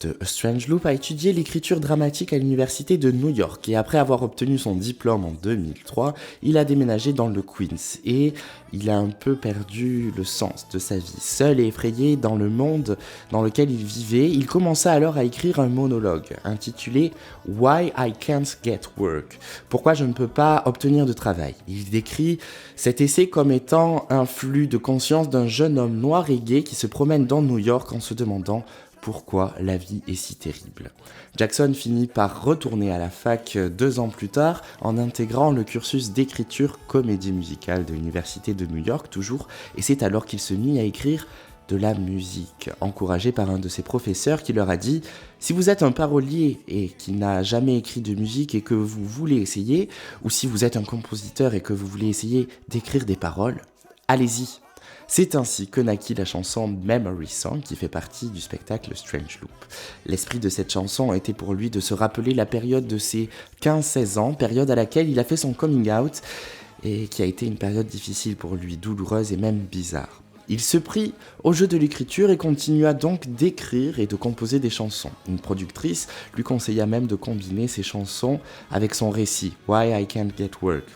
de A Strange Loop a étudié l'écriture dramatique à l'université de New York et après avoir obtenu son diplôme en 2003, il a déménagé dans le Queens et il a un peu perdu le sens de sa vie. Seul et effrayé dans le monde dans lequel il vivait, il commença alors à écrire un monologue intitulé Why I Can't Get Work. Pourquoi je ne peux pas obtenir de travail. Il décrit cet essai comme étant un flux de conscience d'un jeune homme noir et gai qui se promène dans New York en se demandant pourquoi la vie est si terrible. Jackson finit par retourner à la fac 2 ans plus tard en intégrant le cursus d'écriture comédie musicale de l'université de New York toujours, et c'est alors qu'il se mit à écrire de la musique, encouragé par un de ses professeurs qui leur a dit « Si vous êtes un parolier et qui n'a jamais écrit de musique et que vous voulez essayer, ou si vous êtes un compositeur et que vous voulez essayer d'écrire des paroles, allez-y ». C'est ainsi que naquit la chanson Memory Song qui fait partie du spectacle Strange Loop. L'esprit de cette chanson était pour lui de se rappeler la période de ses 15-16 ans, période à laquelle il a fait son coming out et qui a été une période difficile pour lui, douloureuse et même bizarre. Il se prit au jeu de l'écriture et continua donc d'écrire et de composer des chansons. Une productrice lui conseilla même de combiner ses chansons avec son récit Why I Can't Get Work.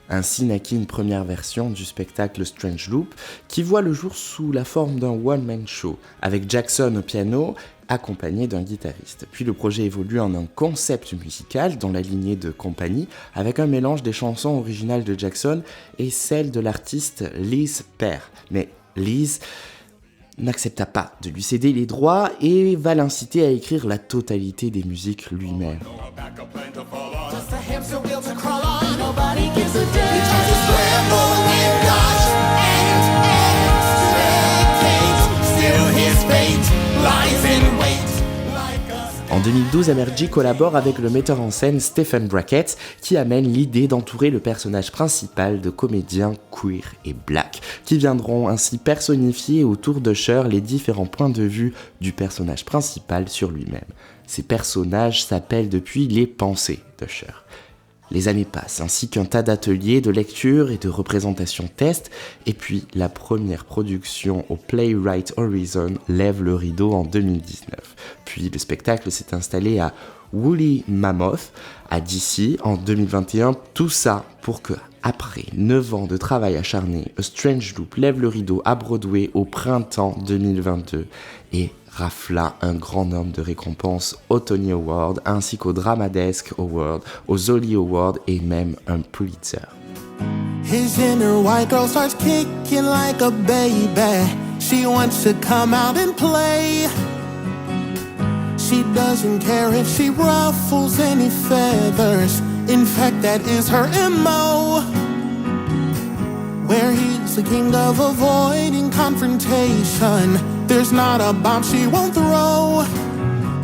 Ainsi naquit une première version du spectacle Strange Loop qui voit le jour sous la forme d'un one-man show avec Jackson au piano accompagné d'un guitariste. Puis le projet évolue en un concept musical dans la lignée de Company avec un mélange des chansons originales de Jackson et celles de l'artiste Liz Pear. Mais Liz n'accepta pas de lui céder les droits et va l'inciter à écrire la totalité des musiques lui-même. Just a hamster wheel to crawl on. Nobody gives a damn. He tries to scramble and dodge and extricate. Still his fate lies in wait. En 2012, Amergy collabore avec le metteur en scène Stephen Brackett qui amène l'idée d'entourer le personnage principal de comédiens queer et black qui viendront ainsi personnifier autour d'Usher les différents points de vue du personnage principal sur lui-même. Ces personnages s'appellent depuis les pensées d'Usher. Les années passent, ainsi qu'un tas d'ateliers, de lectures et de représentations test, et puis la première production au Playwright Horizon lève le rideau en 2019. Puis le spectacle s'est installé à Woolly Mammoth, à DC, en 2021, tout ça pour que, après 9 ans de travail acharné, A Strange Loop lève le rideau à Broadway au printemps 2022 et rafla un grand nombre de récompenses au Tony Award ainsi qu'au Drama Desk Award, aux Zolly Awards et même un Pulitzer. His inner white girl starts kicking like a baby. She wants to come out and play. She doesn't care if she ruffles any feathers. In fact, that is her MO. Where he's the king of avoiding confrontation, there's not a bomb she won't throw.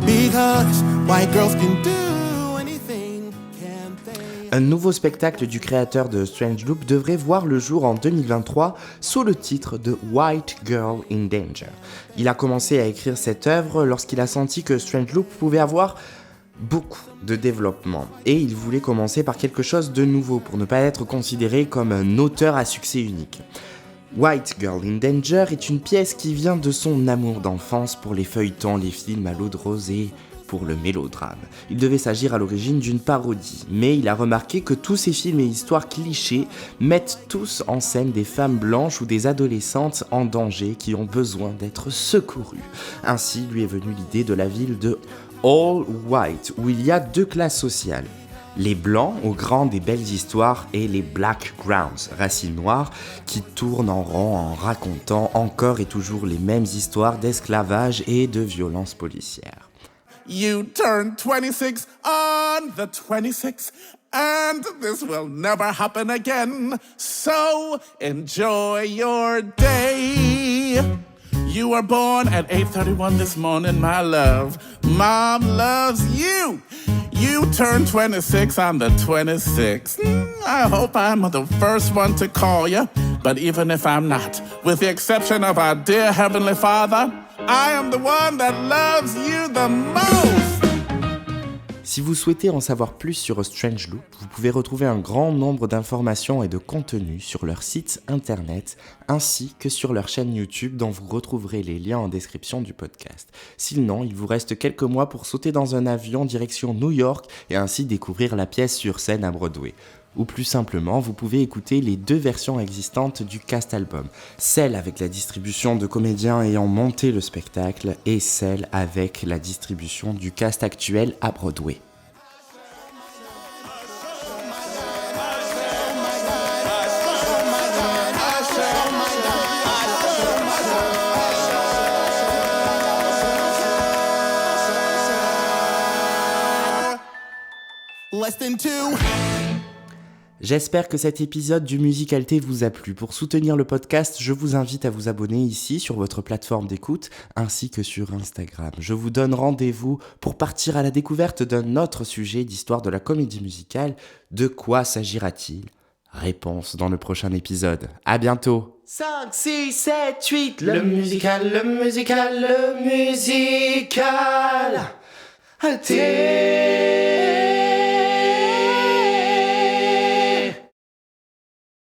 Because white girls can do anything, can't they? Un nouveau spectacle du créateur de Strange Loop devrait voir le jour en 2023 sous le titre de White Girl in Danger. Il a commencé à écrire cette œuvre lorsqu'il a senti que Strange Loop pouvait avoir beaucoup de développement et il voulait commencer par quelque chose de nouveau pour ne pas être considéré comme un auteur à succès unique. White Girl in Danger est une pièce qui vient de son amour d'enfance pour les feuilletons, les films à l'eau de rose et pour le mélodrame. Il devait s'agir à l'origine d'une parodie, mais il a remarqué que tous ces films et histoires clichés mettent tous en scène des femmes blanches ou des adolescentes en danger qui ont besoin d'être secourues. Ainsi lui est venue l'idée de la ville de All White, où il y a 2 classes sociales. Les blancs, aux grandes et belles histoires, et les black grounds, racines noires, qui tournent en rond en racontant encore et toujours les mêmes histoires d'esclavage et de violences policières. You turn 26 on the 26th, and this will never happen again. So enjoy your day. You were born at 8:31 this morning, my love. Mom loves you. You turned 26 on the 26th. I hope I'm the first one to call you. But even if I'm not, with the exception of our dear Heavenly Father, I am the one that loves you the most. Si vous souhaitez en savoir plus sur A Strange Loop, vous pouvez retrouver un grand nombre d'informations et de contenus sur leur site internet ainsi que sur leur chaîne YouTube dont vous retrouverez les liens en description du podcast. Sinon, il vous reste quelques mois pour sauter dans un avion direction New York et ainsi découvrir la pièce sur scène à Broadway. Ou plus simplement, vous pouvez écouter les 2 versions existantes du cast album. Celle avec la distribution de comédiens ayant monté le spectacle et celle avec la distribution du cast actuel à Broadway. Less than 2. J'espère que cet épisode du Musicalité vous a plu. Pour soutenir le podcast, je vous invite à vous abonner ici sur votre plateforme d'écoute ainsi que sur Instagram. Je vous donne rendez-vous pour partir à la découverte d'un autre sujet d'histoire de la comédie musicale. De quoi s'agira-t-il ? Réponse dans le prochain épisode. À bientôt. 5, 6, 7, 8, le musical. Alter.